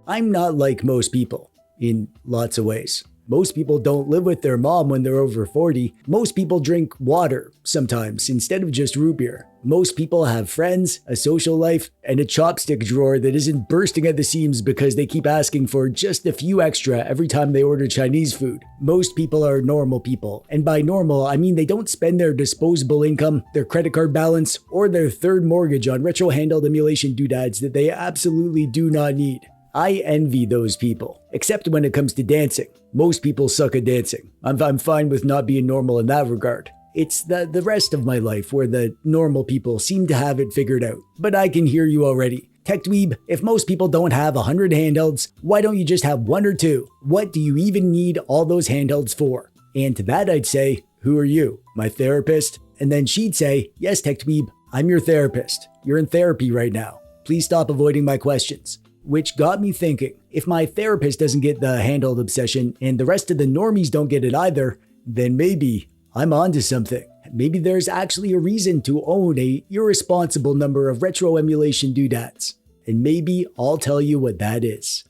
I'm not like most people in lots of ways. Most people don't live with their mom when they're over 40. Most people drink water sometimes instead of just root beer. Most people have friends, a social life, and a chopstick drawer that isn't bursting at the seams because they keep asking for just a few extra every time they order Chinese food. Most people are normal people. And by normal, I mean they don't spend their disposable income, their credit card balance, or their third mortgage on retro handheld emulation doodads that they absolutely do not need. I envy those people, except when it comes to dancing. Most people suck at dancing. I'm fine with not being normal in that regard. It's the rest of my life where the normal people seem to have it figured out. But I can hear you already. TechDweeb, if most people don't have 100 handhelds, why don't you just have one or two? What do you even need all those handhelds for? And to that I'd say, who are you? My therapist? And then she'd say, yes, TechDweeb, I'm your therapist. You're in therapy right now. Please stop avoiding my questions. Which got me thinking, if my therapist doesn't get the handheld obsession and the rest of the normies don't get it either, then maybe I'm onto something. Maybe there's actually a reason to own a irresponsible number of retro emulation doodads. And maybe I'll tell you what that is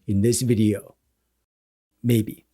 in this video. Maybe.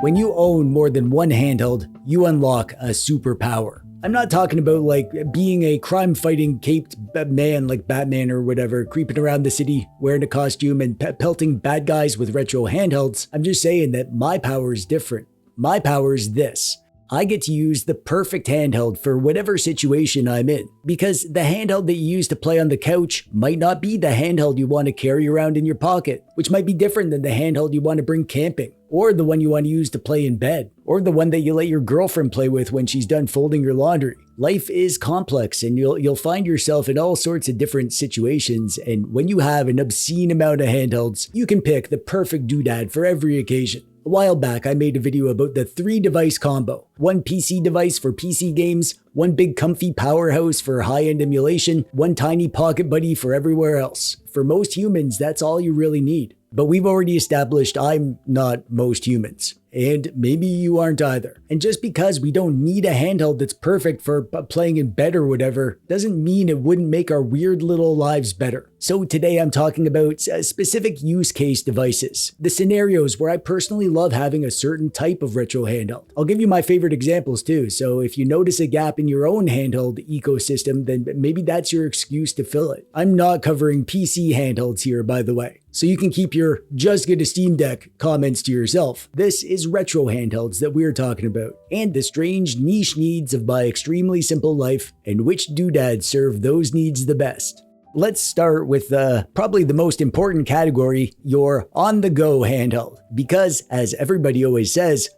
When you own more than one handheld, you unlock a superpower. I'm not talking about like being a crime-fighting caped man like Batman or whatever, creeping around the city wearing a costume and pelting bad guys with retro handhelds. I'm just saying that my power is different. My power is this. I get to use the perfect handheld for whatever situation I'm in, because the handheld that you use to play on the couch might not be the handheld you want to carry around in your pocket, which might be different than the handheld you want to bring camping, or the one you want to use to play in bed, or the one that you let your girlfriend play with when she's done folding your laundry. Life is complex and you'll find yourself in all sorts of different situations, and when you have an obscene amount of handhelds, you can pick the perfect doodad for every occasion. A while back, I made a video about the 3-device combo. One PC device for PC games, one big comfy powerhouse for high-end emulation, one tiny pocket buddy for everywhere else. For most humans, that's all you really need. But we've already established I'm not most humans. And maybe you aren't either. And just because we don't need a handheld that's perfect for playing in bed or whatever, doesn't mean it wouldn't make our weird little lives better. So today I'm talking about specific use case devices. The scenarios where I personally love having a certain type of retro handheld. I'll give you my favorite examples too, so if you notice a gap in your own handheld ecosystem, then maybe that's your excuse to fill it. I'm not covering PC handhelds here, by the way, so you can keep your just get a Steam Deck comments to yourself. This is retro handhelds that we're talking about, and the strange niche needs of my extremely simple life, and which doodads serve those needs the best. Let's start with probably the most important category, your on-the-go handheld, because as everybody always says,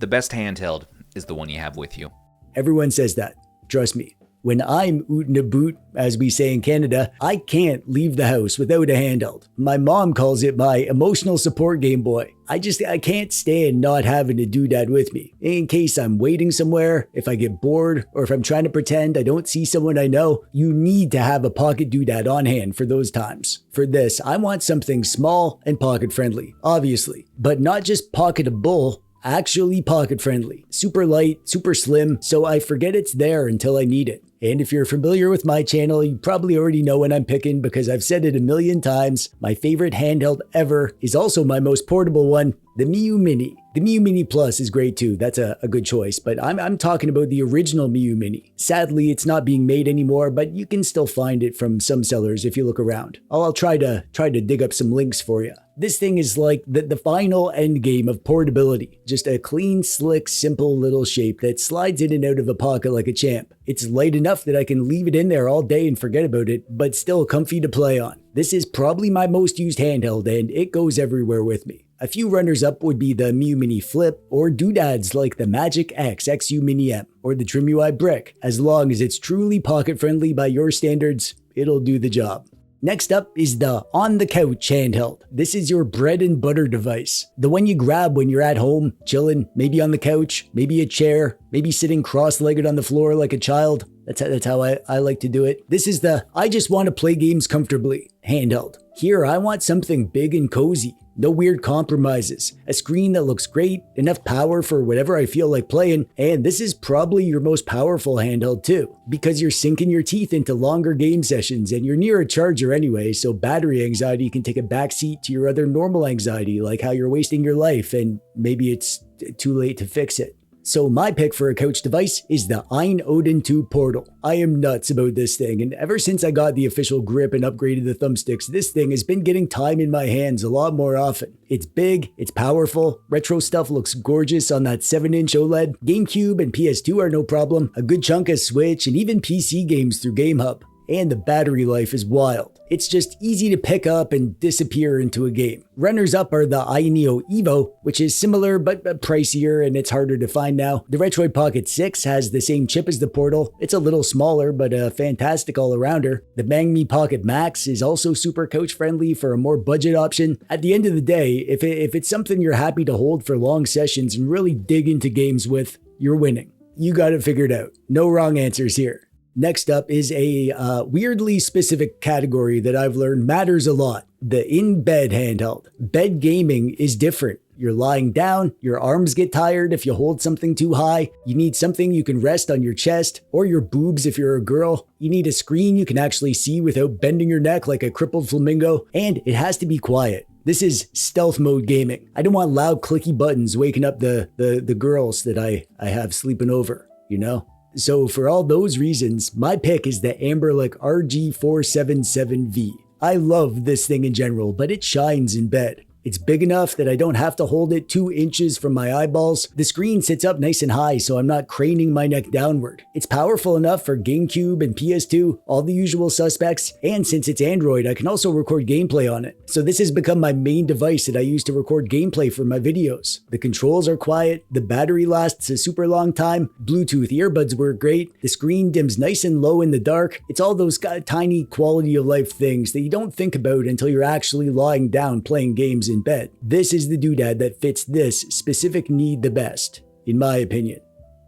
the best handheld is the one you have with you. Everyone says that, trust me. When I'm ootin' a boot, as we say in Canada, I can't leave the house without a handheld. My mom calls it my emotional support Game Boy. I can't stand not having a doodad with me. In case I'm waiting somewhere, if I get bored, or if I'm trying to pretend I don't see someone I know, you need to have a pocket doodad on hand for those times. For this, I want something small and pocket friendly, obviously, but not just pocketable, actually pocket friendly. Super light, super slim, so I forget it's there until I need it. And if you're familiar with my channel, you probably already know what I'm picking because I've said it a million times. My favorite handheld ever is also my most portable one, the Miyoo Mini. The Miyoo Mini Plus is great too, that's a good choice, but I'm talking about the original Miyoo Mini. Sadly, it's not being made anymore, but you can still find it from some sellers if you look around. I'll try to dig up some links for you. This thing is like the final end game of portability. Just a clean, slick, simple little shape that slides in and out of a pocket like a champ. It's light enough that I can leave it in there all day and forget about it, but still comfy to play on. This is probably my most used handheld and it goes everywhere with me. A few runners-up would be the Miyoo Mini Flip or doodads like the Magic X XU Mini M or the TrimUI Brick. As long as it's truly pocket-friendly by your standards, it'll do the job. Next up is the on-the-couch handheld. This is your bread and butter device. The one you grab when you're at home, chilling, maybe on the couch, maybe a chair, maybe sitting cross-legged on the floor like a child. That's how I like to do it. This is the I just want to play games comfortably handheld. Here, I want something big and cozy. No weird compromises. A screen that looks great, enough power for whatever I feel like playing, and this is probably your most powerful handheld too, because you're sinking your teeth into longer game sessions and you're near a charger anyway, so battery anxiety can take a backseat to your other normal anxiety, like how you're wasting your life and maybe it's too late to fix it. So my pick for a couch device is the Ayn Odin 2 Portal. I am nuts about this thing, and ever since I got the official grip and upgraded the thumbsticks, this thing has been getting time in my hands a lot more often. It's big, it's powerful, retro stuff looks gorgeous on that 7-inch OLED, GameCube and PS2 are no problem, a good chunk of Switch, and even PC games through GameHub. And the battery life is wild. It's just easy to pick up and disappear into a game. Runners up are the Ayaneo Evo, which is similar but pricier and it's harder to find now. The Retroid Pocket 6 has the same chip as the Portal. It's a little smaller but a fantastic all-arounder. The Bangme Pocket Max is also super couch friendly for a more budget option. At the end of the day, if it's something you're happy to hold for long sessions and really dig into games with, you're winning. You got it figured out. No wrong answers here. Next up is a weirdly specific category that I've learned matters a lot. The in-bed handheld. Bed gaming is different. You're lying down, your arms get tired if you hold something too high. You need something you can rest on your chest or your boobs if you're a girl. You need a screen you can actually see without bending your neck like a crippled flamingo. And it has to be quiet. This is stealth mode gaming. I don't want loud clicky buttons waking up the girls that I have sleeping over, you know? So for all those reasons, my pick is the Amberlic RG477V. I love this thing in general, but it shines in bed. It's big enough that I don't have to hold it 2 inches from my eyeballs. The screen sits up nice and high, so I'm not craning my neck downward. It's powerful enough for GameCube and PS2, all the usual suspects, and since it's Android, I can also record gameplay on it. So this has become my main device that I use to record gameplay for my videos. The controls are quiet, the battery lasts a super long time, Bluetooth earbuds work great, the screen dims nice and low in the dark. It's all those tiny quality of life things that you don't think about until you're actually lying down playing games in bed. This is the doodad that fits this specific need the best, in my opinion,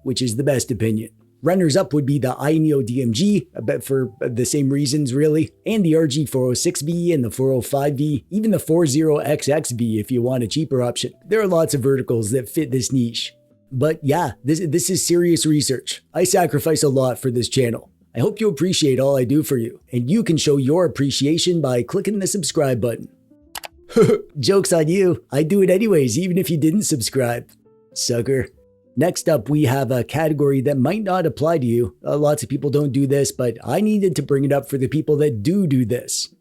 which is the best opinion. Runners up would be the Ayaneo DMG, but for the same reasons really, and the RG406V and the 405V, even the 40XX-V if you want a cheaper option. There are lots of verticals that fit this niche. But yeah, this is serious research. I sacrifice a lot for this channel. I hope you appreciate all I do for you, and you can show your appreciation by clicking the subscribe button. Joke's on you. I'd do it anyways, even if you didn't subscribe. Sucker. Next up, we have a category that might not apply to you. Lots of people don't do this, but I needed to bring it up for the people that do this.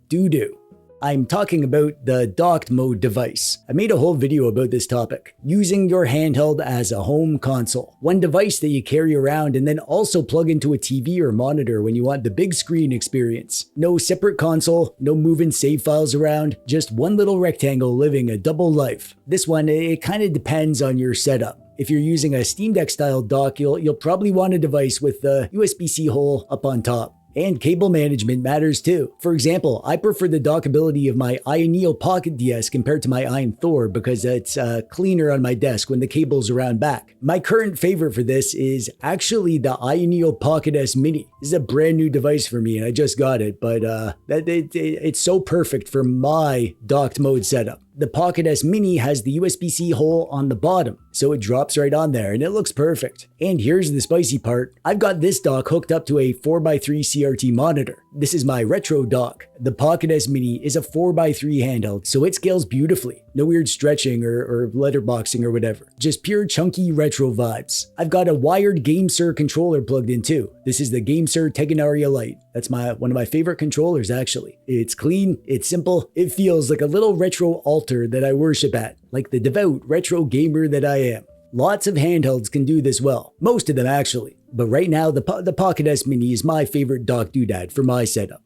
Do. I'm talking about the docked mode device. I made a whole video about this topic. Using your handheld as a home console. One device that you carry around and then also plug into a TV or monitor when you want the big screen experience. No separate console, no moving save files around, just one little rectangle living a double life. This one, it kind of depends on your setup. If you're using a Steam Deck style dock, you'll probably want a device with the USB-C hole up on top. And cable management matters too. For example, I prefer the dockability of my Ayaneo Pocket DS compared to my Ayn Thor because it's cleaner on my desk when the cable's around back. My current favorite for this is actually the Ayaneo Pocket S Mini. This is a brand new device for me and I just got it, but it's so perfect for my docked mode setup. The Pocket S Mini has the USB-C hole on the bottom, so it drops right on there and it looks perfect. And here's the spicy part. I've got this dock hooked up to a 4x3 CRT monitor. This is my retro dock. The Pocket S Mini is a 4x3 handheld, so it scales beautifully. No weird stretching or letterboxing or whatever. Just pure chunky retro vibes. I've got a wired GameSir controller plugged in too. This is the GameSir Tegenaria Lite. That's one of my favorite controllers actually. It's clean, it's simple, it feels like a little retro altar that I worship at, like the devout retro gamer that I am. Lots of handhelds can do this well, most of them actually. But right now, the Pocket S Mini is my favorite dock doodad for my setup.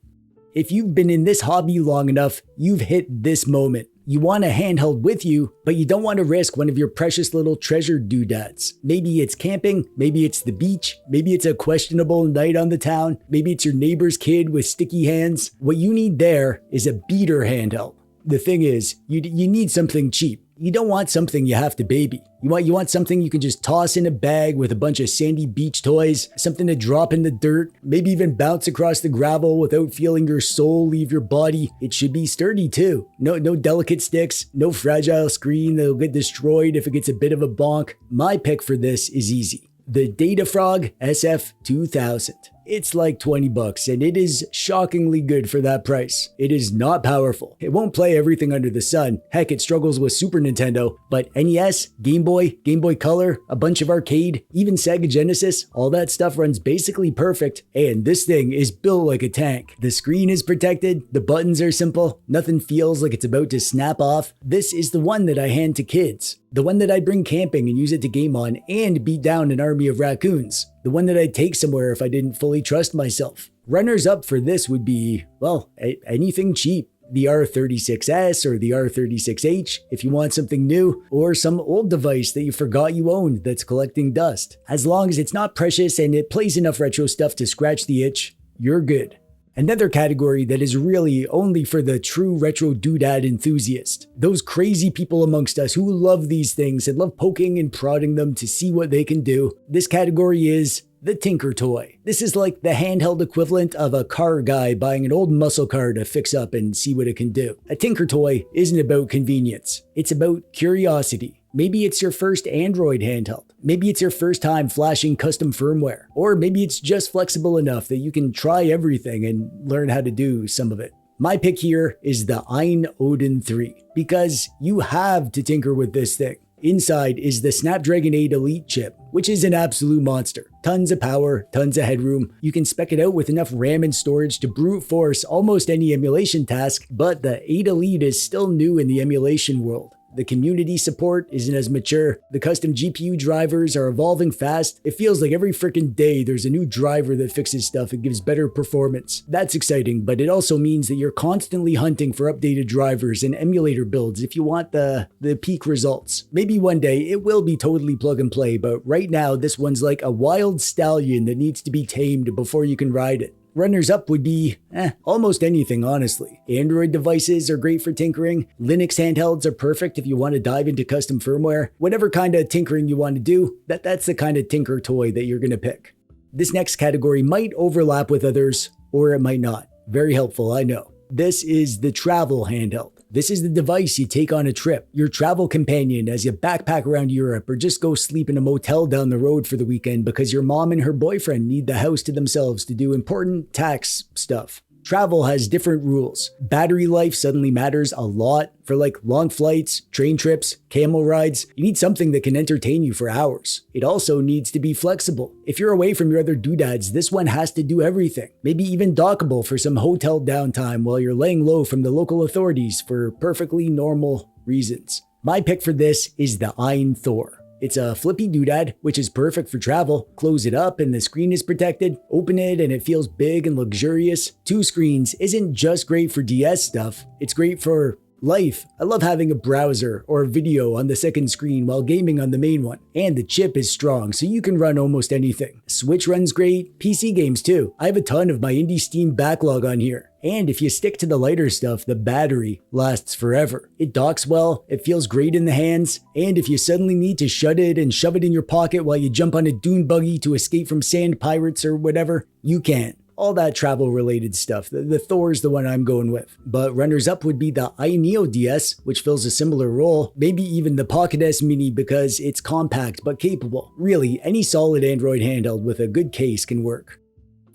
If you've been in this hobby long enough, you've hit this moment. You want a handheld with you, but you don't want to risk one of your precious little treasured doodads. Maybe it's camping, maybe it's the beach, maybe it's a questionable night on the town, maybe it's your neighbor's kid with sticky hands. What you need there is a beater handheld. The thing is, you need something cheap. You don't want something you have to baby. You want something you can just toss in a bag with a bunch of sandy beach toys, something to drop in the dirt, maybe even bounce across the gravel without feeling your soul leave your body. It should be sturdy too. No delicate sticks, no fragile screen that'll get destroyed if it gets a bit of a bonk. My pick for this is easy. The Datafrog SF2000. It's like 20 bucks and it is shockingly good for that price. It is not powerful. It won't play everything under the sun. Heck, it struggles with Super Nintendo, but NES, Game Boy Color, a bunch of arcade, even Sega Genesis, all that stuff runs basically perfect. And this thing is built like a tank. The screen is protected, the buttons are simple, nothing feels like it's about to snap off. This is the one that I hand to kids. The one that I'd bring camping and use it to game on and beat down an army of raccoons. The one that I'd take somewhere if I didn't fully trust myself. Runners up for this would be, well, anything cheap. The R36S or the R36H if you want something new, or some old device that you forgot you owned that's collecting dust. As long as it's not precious and it plays enough retro stuff to scratch the itch, you're good. Another category that is really only for the true retro doodad enthusiast. Those crazy people amongst us who love these things and love poking and prodding them to see what they can do. This category is the Tinker Toy. This is like the handheld equivalent of a car guy buying an old muscle car to fix up and see what it can do. A Tinker Toy isn't about convenience. It's about curiosity. Maybe it's your first Android handheld. Maybe it's your first time flashing custom firmware. Or maybe it's just flexible enough that you can try everything and learn how to do some of it. My pick here is the Ayn Odin 3, because you have to tinker with this thing. Inside is the Snapdragon 8 Elite chip, which is an absolute monster. Tons of power, tons of headroom. You can spec it out with enough RAM and storage to brute force almost any emulation task, but the 8 Elite is still new in the emulation world. The community support isn't as mature. The custom GPU drivers are evolving fast. It feels like every freaking day there's a new driver that fixes stuff and gives better performance. That's exciting, but it also means that you're constantly hunting for updated drivers and emulator builds if you want the peak results. Maybe one day it will be totally plug and play, but right now this one's like a wild stallion that needs to be tamed before you can ride it. Runners up would be, almost anything, honestly. Android devices are great for tinkering. Linux handhelds are perfect if you want to dive into custom firmware. Whatever kind of tinkering you want to do, that's the kind of tinker toy that you're going to pick. This next category might overlap with others, or it might not. Very helpful, I know. This is the travel handheld. This is the device you take on a trip, your travel companion as you backpack around Europe or just go sleep in a motel down the road for the weekend because your mom and her boyfriend need the house to themselves to do important tax stuff. Travel has different rules. Battery life suddenly matters a lot for like long flights, train trips, camel rides. You need something that can entertain you for hours. It also needs to be flexible. If you're away from your other doodads, this one has to do everything. Maybe even dockable for some hotel downtime while you're laying low from the local authorities for perfectly normal reasons. My pick for this is the Ayn Thor. It's a flippy doodad, which is perfect for travel. Close it up and the screen is protected. Open it and it feels big and luxurious. 2 screens isn't just great for DS stuff. It's great for life. I love having a browser or a video on the second screen while gaming on the main one. And the chip is strong, so you can run almost anything. Switch runs great, PC games too. I have a ton of my indie Steam backlog on here. And if you stick to the lighter stuff, the battery lasts forever. It docks well, it feels great in the hands, and if you suddenly need to shut it and shove it in your pocket while you jump on a dune buggy to escape from sand pirates or whatever, you can. All that travel related stuff. The Thor's the one I'm going with. But runners up would be the Ayaneo DS, which fills a similar role. Maybe even the Pocket S Mini because it's compact but capable. Really, any solid Android handheld with a good case can work.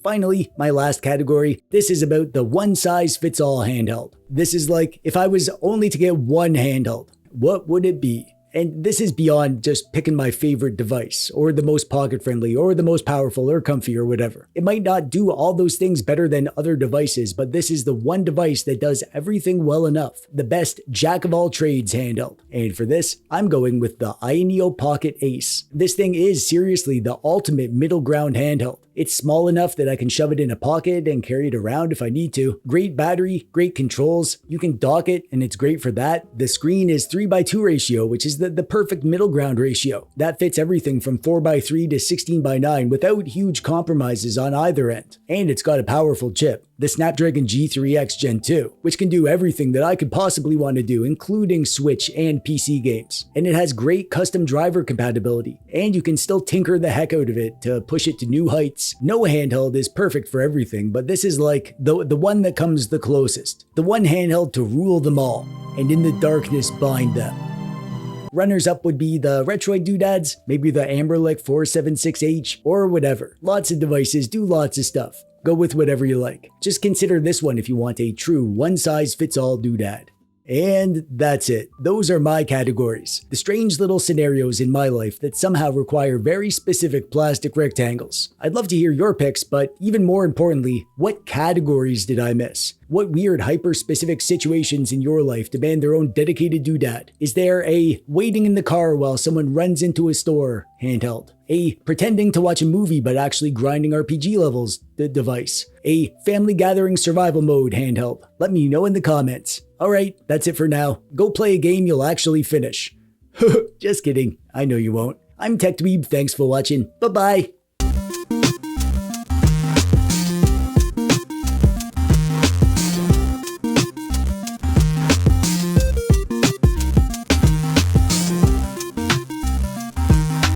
Finally, my last category, this is about the one-size-fits-all handheld. This is like, if I was only to get one handheld, what would it be? And this is beyond just picking my favorite device, or the most pocket-friendly, or the most powerful, or comfy, or whatever. It might not do all those things better than other devices, but this is the one device that does everything well enough. The best jack-of-all-trades handheld. And for this, I'm going with the Ayaneo Pocket Ace. This thing is seriously the ultimate middle ground handheld. It's small enough that I can shove it in a pocket and carry it around if I need to. Great battery, great controls. You can dock it and it's great for that. The screen is 3:2 ratio, which is the perfect middle ground ratio that fits everything from 4x3 to 16x9 without huge compromises on either end. And it's got a powerful chip, the Snapdragon G3X Gen 2, which can do everything that I could possibly want to do, including Switch and PC games. And it has great custom driver compatibility, and you can still tinker the heck out of it to push it to new heights. No handheld is perfect for everything, but this is like the one that comes the closest. The one handheld to rule them all, and in the darkness bind them. Runners up would be the Retroid doodads, maybe the Amberlic 476H, or whatever. Lots of devices do lots of stuff. Go with whatever you like. Just consider this one if you want a true one-size-fits-all doodad. And that's it. Those are my categories. The strange little scenarios in my life that somehow require very specific plastic rectangles. I'd love to hear your picks, but even more importantly, what categories did I miss? What weird hyper-specific situations in your life demand their own dedicated doodad? Is there a waiting in the car while someone runs into a store handheld? A pretending to watch a movie but actually grinding RPG levels device? A family gathering survival mode handheld? Let me know in the comments. Alright, that's it for now. Go play a game you'll actually finish. Just kidding, I know you won't. I'm TechDweeb, thanks for watching, bye bye!